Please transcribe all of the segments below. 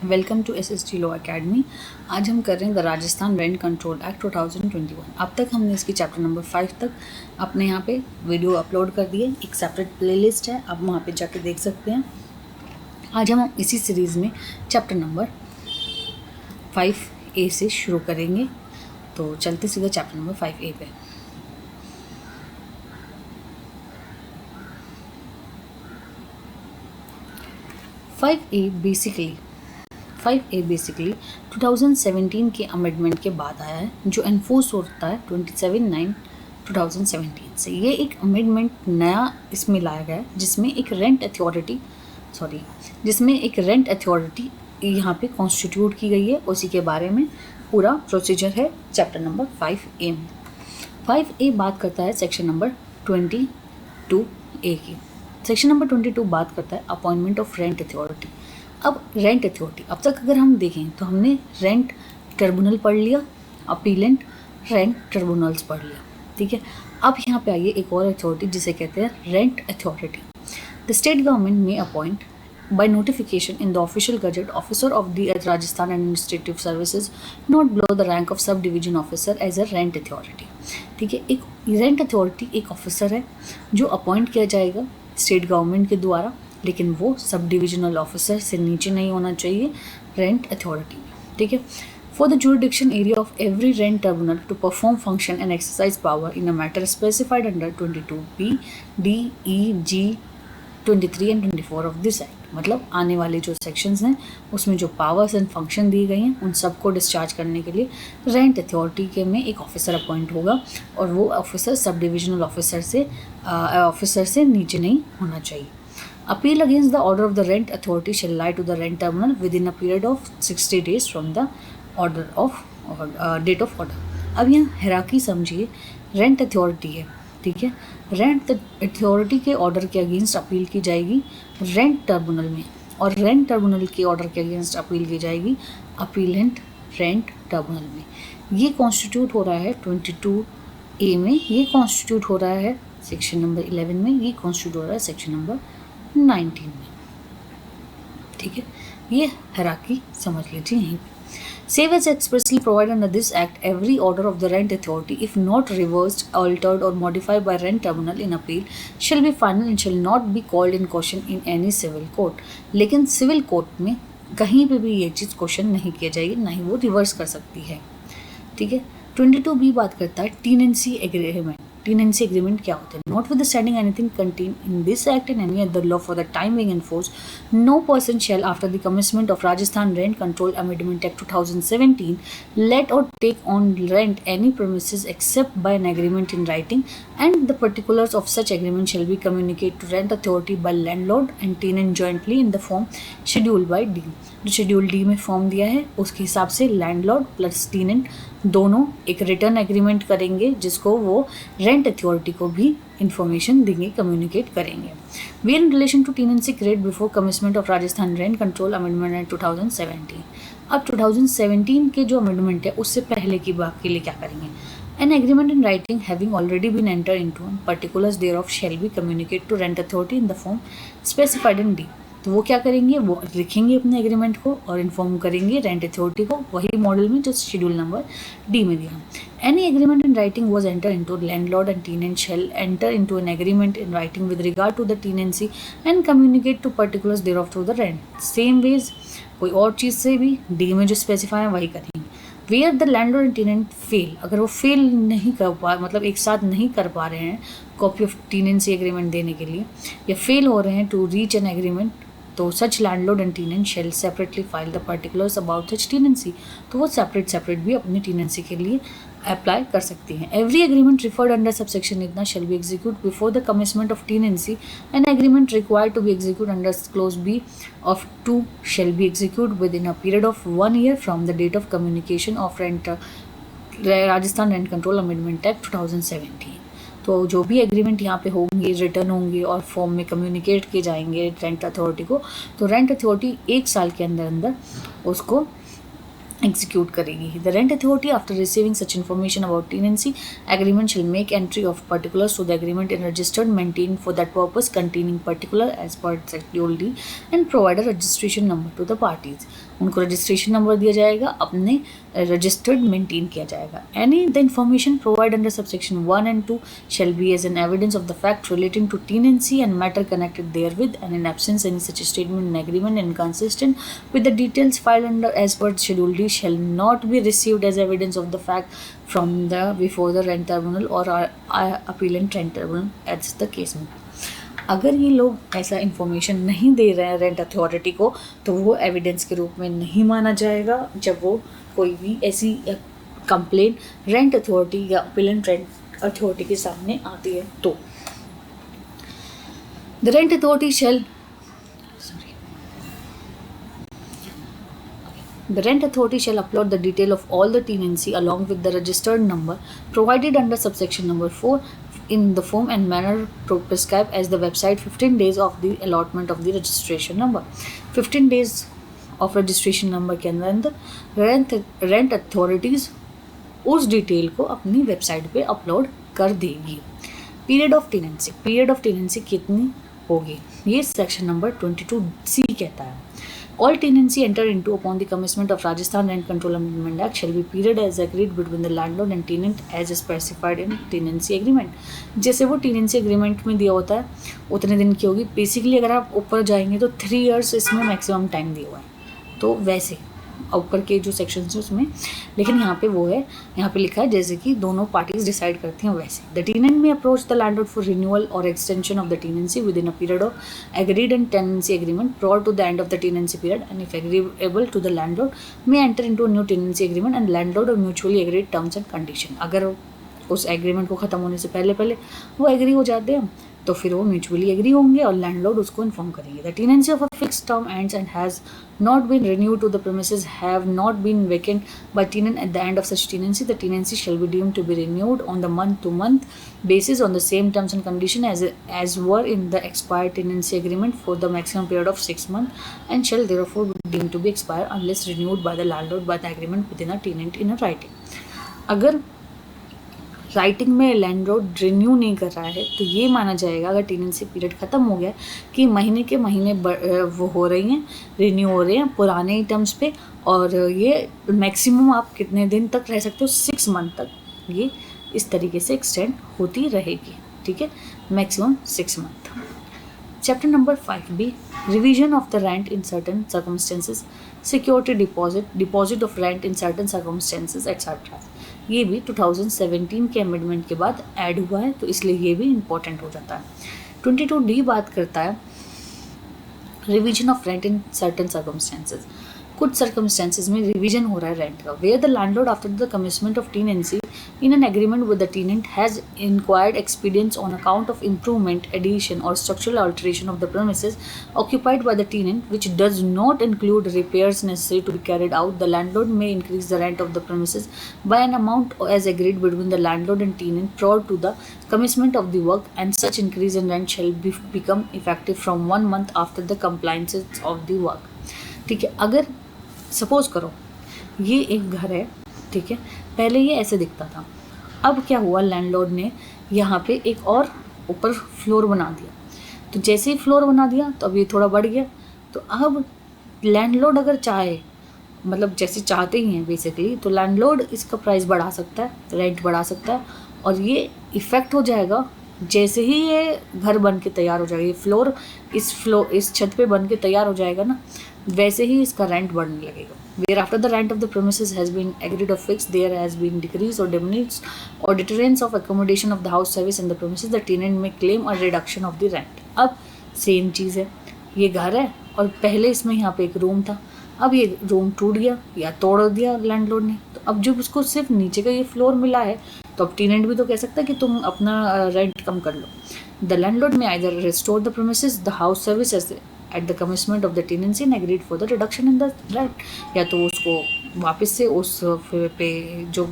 Welcome to SST law academy. आज हम कर रहे हैं the Rajasthan rent control act 2021। अब तक हमने इसकी चैप्टर नंबर 5 तक अपने यहाँ पे वीडियो अपलोड कर दिए। एक सेपरेट प्लेलिस्ट है, आप वहाँ पे जाके देख सकते हैं। आज हम इसी सीरीज़ में चैप्टर नंबर 5A से शुरू करेंगे। तो चलते सीधा चैप्टर नंबर 5A पे। फाइव ए बेसिकली 2017 के अमेंडमेंट के बाद आया है, जो एनफोर्स होता है 27/9/2017 से। ये एक अमेंडमेंट नया इसमें लाया गया है, जिसमें एक रेंट अथॉरिटी यहाँ पे कॉन्स्टिट्यूट की गई है। उसी के बारे में पूरा प्रोसीजर है चैप्टर नंबर 5A में। 5A बात करता है सेक्शन नंबर 22A की। सेक्शन नंबर 22 बात करता है अपॉइंटमेंट ऑफ रेंट अथॉरिटी। अब रेंट अथॉरिटी, अब तक अगर हम देखें तो हमने रेंट ट्रिब्यूनल पढ़ लिया, अपीलेंट रेंट ट्रिब्यूनल्स पढ़ लिया, ठीक है। अब यहाँ पे आइए एक और अथॉरिटी जिसे कहते हैं rent authority. The state government में appoint by notification in the official gazette officer of the Rajasthan Administrative Services not below the rank of sub division officer as a rent authority, ठीक है। एक rent authority एक officer है जो appoint किया जाएगा state government के द्वारा, लेकिन वो सब डिविजनल ऑफिसर से नीचे नहीं होना चाहिए रेंट अथॉरिटी, ठीक है। For the jurisdiction area of every rent tribunal to perform function and exercise power in a matter specified under 22B, D, E, G, 23 and 24 of this act. मतलब आने वाले जो सेक्शंस हैं उसमें जो पावर्स एंड फंक्शन दिए गए हैं उन सबको डिस्चार्ज करने के लिए रेंट अथॉरिटी के में एक ऑफिसर अपॉइंट होगा, और वो ऑफिसर सब डिविजनल ऑफिसर से नीचे नहीं होना चाहिए। Appeal against the order of the rent authority shall lie to the rent tribunal within a period of 60 days from the order of date of order. अब यहाँ hierarchy समझिए, rent authority है, ठीक है। रेंट अथॉरिटी के order के against appeal की जाएगी रेंट ट्रिब्यूनल में, और रेंट ट्रिब्यूनल के ऑर्डर के अगेंस्ट अपील की जाएगी अपीलेंट रेंट ट्रिब्यूनल में। ये कॉन्स्टिट्यूट हो रहा है 22A में, ये कॉन्स्टिट्यूट हो रहा है सेक्शन नंबर 11 में, ये कॉन्स्टिट्यूट हो रहा है सेक्शन नंबर 19 में, ठीक है। ये हिराकी समझ लीजिए यहीं पे। Save as expressly provided under this act, every order of the rent authority, if not reversed, altered or modified by rent tribunal in appeal, shall be final and shall not be called in question in any civil court। लेकिन civil court में कहीं पे भी ये चीज़ question नहीं किया जाएगी, ना ही वो रिवर्स कर सकती है, ठीक है। 22B बात करता है टीनेंसी एग्रीमेंट। टीनेंसी एग्रीमेंट क्या होता है? Notwithstanding anything contain in this act and any other law for the time being enforced, no person shall after the commencement of Rajasthan rent control amendment act 2017 let or take on rent any premises except by an agreement in writing, and the particulars of such agreement shall be communicated to rent authority by landlord and tenant jointly in the form scheduled by D। जो schedule D में form दिया है उसके हिसाब से landlord plus tenant दोनों एक return agreement करेंगे, जिसको वो रेंट अथॉरिटी को भी इंफॉर्मेशन देंगे, कम्युनिकेट करेंगे। We in relation to tenancy create before commencement of Rajasthan rent control amendment act 2017। अब 2017 के जो अमेंडमेंट है उससे पहले की बात के लिए क्या करेंगे? An agreement in writing having already been entered into and particulars thereof shall be communicated to rent authority in the form specified in D। तो वो क्या करेंगे? वो लिखेंगे अपने एग्रीमेंट को और इन्फॉर्म करेंगे रेंट अथॉरिटी को, वही मॉडल में जो शेड्यूल नंबर डी में दिया। Any agreement in writing was enter into landlord and tenant shall enter into an agreement in writing with regard to the tenancy and communicate to particulars thereof through the rent. Same way कोई और चीज़ से भी D में जो specify है वही करेंगे। Where the landlord and tenant fail, अगर वो फेल नहीं कर पा, मतलब एक साथ नहीं कर पा रहे हैं कॉपी ऑफ टेनेंसी एग्रीमेंट देने के लिए, या फेल हो रहे हैं टू रीच एन एग्रीमेंट, तो such landlord and tenant shall separately file the particulars about such tenancy. तो वो सेपरेट भी अपनी टेनेंसी के लिए अप्लाई कर सकती हैं। Every agreement referred under subsection इतना shall be execute before the commencement of tenancy, an agreement required to be execute under clause B of 2 shall be execute within a period of 1 year from the date of communication of Rajasthan rent control amendment act 2017। तो जो भी agreement यहाँ पे होंगे, return होंगे और form में communicate किए जाएंगे रेंट अथॉरिटी को, तो रेंट अथॉरिटी 1 साल के अंदर उसको execute करेगी. The rent authority, after receiving such information about tenancy agreement, shall make entry of particulars to the agreement in registered maintained for that purpose containing particular as per Schedule D and provide a registration number to the parties. उनको registration number दिया जाएगा, अपने registered maintain किया जाएगा. Any the information provided under subsection 1 and 2 shall be as an evidence of the fact relating to tenancy and matter connected therewith, and in absence any such statement in agreement inconsistent with the details filed under as per Schedule D shall not be received as evidence of the fact from the before the rent tribunal or appellant rent tribunal as the case may be. अगर ये लोग ऐसा information नहीं दे रहे हैं rent authority को, तो वो एविडेंस के रूप में नहीं माना जाएगा जब वो कोई भी ऐसी कंप्लेन रेंट अथॉरिटी या अपीलेंट रेंट अथॉरिटी के सामने आती है. तो the rent authority shall The rent authority shall upload the detail of all the tenancy along with the registered number provided under subsection number 4 in the form and manner prescribed as the website 15 days of the allotment of the registration number. 15 days of registration number के अंदर rent authorities उस detail को अपनी website पे upload कर देगी. Period of tenancy कितनी होगी, ये सेक्शन नंबर 22C कहता है. All tenancy entered into upon the commencement of Rajasthan Rent Control Amendment Act shall be period as agreed between the landlord and tenant as specified in tenancy agreement. जैसे वो tenancy agreement में दिया होता है उतने दिन की होगी. बेसिकली अगर आप ऊपर जाएंगे तो 3 years इसमें मैक्सिमम टाइम दिया हुआ है, तो वैसे ऊपर के जो सेक्शंस हैं उसमें, लेकिन यहाँ पे वो है, यहाँ पे लिखा है जैसे कि दोनों पार्टीज डिसाइड करती हैं वैसे. The tenant may approach the landlord for renewal और extension of the tenancy within a period of agreed and tenancy agreement prior to the end of the tenancy period, and if agreeable to the landlord may enter into a new tenancy agreement and landlord और mutually agreed terms and condition. अगर उस agreement को ख़त्म होने से पहले वो agree हो जाते हैं तो फिर वो म्यूचुअली एग्री होंगे और लैंडलॉर्ड उसको इन्फॉर्म करेंगे. The tenancy of a fixed term ends and has not been renewed to the premises have not been vacant by tenant at the end of such tenancy, the tenancy shall be deemed to be renewed on the month-to-month basis on the same terms and condition as were in the expired tenancy agreement for the maximum period of 6 months, and shall therefore be deemed to be expired unless renewed by the landlord by the agreement within a tenant in a writing. अगर writing में landlord renew नहीं कर रहा है तो ये माना जाएगा, अगर टेनेंसी पीरियड ख़त्म हो गया, कि महीने के महीने वो हो रही हैं, रिन्यू हो रहे हैं पुराने टर्म्स पे, और ये मैक्सिमम आप कितने दिन तक रह सकते हो, 6 मंथ तक ये इस तरीके से एक्सटेंड होती रहेगी. ठीक है, maximum 6 month. Chapter number 5B, revision of the rent in certain circumstances, security deposit of rent in certain circumstances etcetera. ये भी 2017 के अमेंडमेंट के बाद ऐड हुआ है, तो इसलिए ये भी इम्पोर्टेंट हो जाता है. 22D बात करता है revision of rent in certain circumstances. कुछ सर्कमस्टेंसेज में रिवीजन हो रहा है रेंट का, where the landlord after the commitment of tenancy in an agreement with the tenant has inquired expedients on account of improvement, addition or structural alteration of the premises occupied by the tenant which does not include repairs necessary to be carried out, the landlord may increase the rent of the premises by an amount as agreed between the landlord and tenant prior to the commencement of the work, and such increase in rent shall become effective from 1 month after the compliance of the work. ठीक है, अगर suppose करो ये एक घर है, ठीक है, पहले ये ऐसे दिखता था, अब क्या हुआ, लैंडलॉर्ड ने यहाँ पे एक और ऊपर फ्लोर बना दिया, तो जैसे ही फ्लोर बना दिया तो अब ये थोड़ा बढ़ गया, तो अब लैंडलॉर्ड अगर चाहे, मतलब जैसे चाहते ही हैं बेसिकली, तो लैंडलॉर्ड इसका प्राइस बढ़ा सकता है, रेंट बढ़ा सकता है, और ये इफ़ेक्ट हो जाएगा जैसे ही ये घर बन के तैयार हो जाएगा, ये फ्लोर इस छत पे बन के तैयार हो जाएगा ना, वैसे ही इसका रेंट बढ़ने लगेगा. Where after the rent of the premises has been agreed or fixed, there has been decrease or diminished or deterrence of accommodation of the house service in the premises, the tenant may claim a reduction of the rent. अब same चीज़ है, ये घर है और पहले इसमें यहाँ पे एक रूम था, अब ये रूम टूट गया या तोड़ दिया लैंडलॉर्ड ने, तो अब जब उसको सिर्फ नीचे का ये फ्लोर मिला है, तो अब टेनेंट भी तो कह सकता है कि तुम अपना रेंट कम कर लो. द लैंडलॉर्ड में either restore the premises the house service at the commitment of the tenancy and agreed for the reduction in the rent, या तो उसको वापस से उस पे जो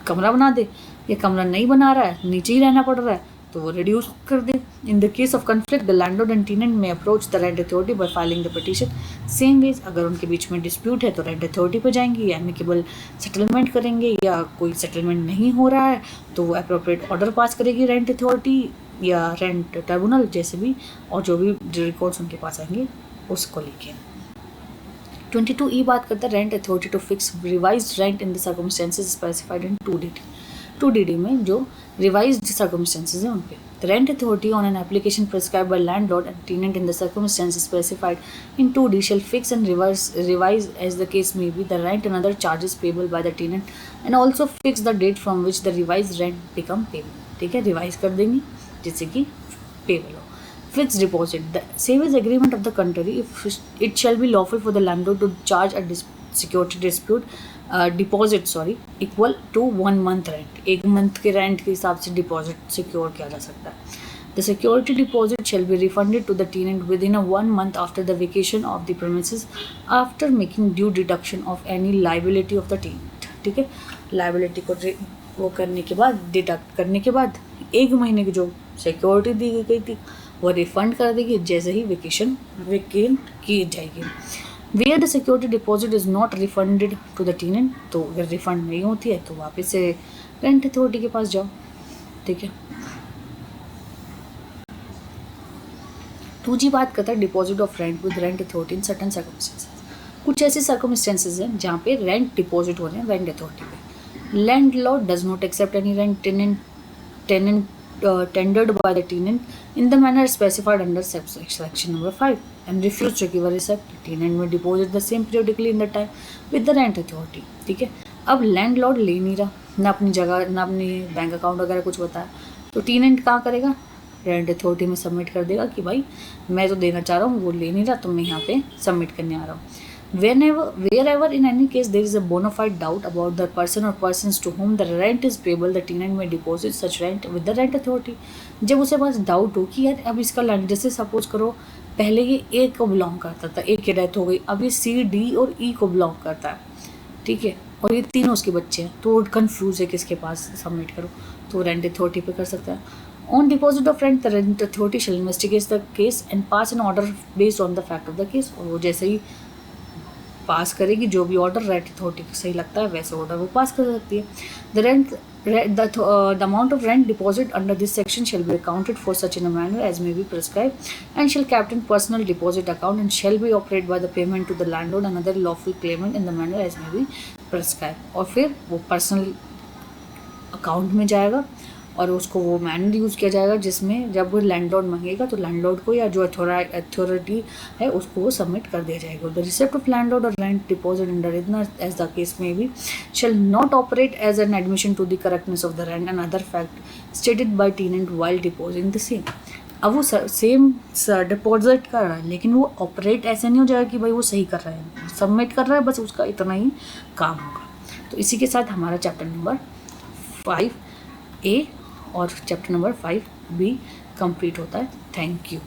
कमरा बना दे, या कमरा नहीं बना रहा है, नीचे ही रहना पड़ रहा है, तो वो रिड्यूस कर दे। In the case of conflict the landlord and tenant may approach the rent authority by filing the petition same way. अगर उनके बीच में डिस्प्यूट है तो रेंट अथॉरिटी पे जाएंगी, एमिकेबल सेटलमेंट करेंगे, या कोई सेटलमेंट नहीं हो रहा है तो वो अप्रोप्रिएट ऑर्डर पास करेगी रेंट अथॉरिटी या रेंट ट्रिब्यूनल, जैसे भी, और जो भी रिकॉर्ड्स उनके पास आएंगे उसको लेके। 22E बात करता है rent authority to fix revised rent in the circumstances specified in 2DD में जो रिवाइज्ड सर्कमस्टेंसेस हैं उन पे। The rent authority on an application prescribed by landlord and tenant in the circumstances specified in 2D shall fix and revise as the case may be the rent and other charges payable by the tenant and also fix the date from which the revised rent become payable। ठीक है, revise कर देंगे जिससे कि payable हो। Fixed deposit. The savings agreement of the country, if it shall be lawful for the landlord to charge a security deposit equal to 1 month rent। 1 month के rent के हिसाब से deposit secure किया जा सकता है। The security deposit shall be refunded to the tenant within 1 month after the vacation of the premises after making due deduction of any liability of the tenant। ठीक है, liability को वो करने के बाद, डिडक्ट करने के बाद 1 महीने की जो सिक्योरिटी दी गई थी वो रिफंड कर देगी जैसे ही वेकेंट की जाएगी। Where the security deposit is not refunded to the tenant, तो अगर रिफंड नहीं होती है तो वापस से रेंट अथॉरिटी के पास जाओ। ठीक है, 2G बात करता है deposit of rent with rent authority in certain circumstances. कुछ ऐसे सर्कमस्टेंसेस हैं जहाँ पे रेंट डिपॉजिट हो रहे हैं रेंट अथॉरिटी पे। Landlord does not accept any rent tenant tendered by the tenant in the manner specified under section number 5 and refuse to give a receipt। tenant may deposit the same periodically in the time with the rent authority। ठीक है, अब landlord ले नहीं रहा, ना अपनी जगह ना अपनी बैंक अकाउंट वगैरह कुछ बताया, तो टेनेंट कहाँ करेगा, रेंट अथॉरिटी में सबमिट कर देगा कि भाई मैं तो देना चाह रहा हूँ, वो ले नहीं रहा, तो मैं यहाँ पे सबमिट करने आ रहा हूँ। Wherever in any case there is a bona fide doubt about the person or persons to whom the rent is payable, the tenant may deposit such rent with the rent authority। जब उसे पास doubt हो कि यार अब इसका land, जैसे suppose करो पहले ये ए को बिलोंग करता था, ए की डेथ हो गई, अब ये सी, डी और ई को बिलोंग करता है। ठीक है, और ये तीनों उसके बच्चे हैं, तो कन्फ्यूज है किसके पास सबमिट करो, तो रेंट अथॉरिटी पे कर सकता है। On deposit of rent, the rent authority shall investigate the case and pass an order based on the fact of the case। और वो जैसे ही पास करेगी जो भी ऑर्डर रेंट अथॉरिटी को सही लगता है वैसे ऑर्डर वो पास कर सकती है। The amount of rent deposit under this section shall be accounted for such in a manner as may be prescribed and shall kept in personal deposit account and shall be operated by the payment to the landlord and other lawful claimant in the manner as may be prescribed। और फिर वो personal account में जाएगा और उसको वो manner use किया जाएगा जिसमें जब वो लैंडलॉर्ड मांगेगा तो लैंडलॉर्ड को या जो अथॉरिटी है उसको वो सबमिट कर दिया जाएगा। द रिसिप्ट ऑफ लैंडलॉर्ड और रेंट डिपॉजिट अंडर इतना एज द केस में भी shall not operate as an admission to the correctness of the rent and other fact stated by tenant while depositing the same. अब वो same deposit कर रहा है लेकिन वो ऑपरेट ऐसे नहीं हो जाएगा कि भाई वो सही कर रहा है, सबमिट कर रहा है, बस उसका इतना ही काम होगा। तो इसी के साथ हमारा चैप्टर नंबर 5A और चैप्टर नंबर 5B कंप्लीट होता है। Thank you.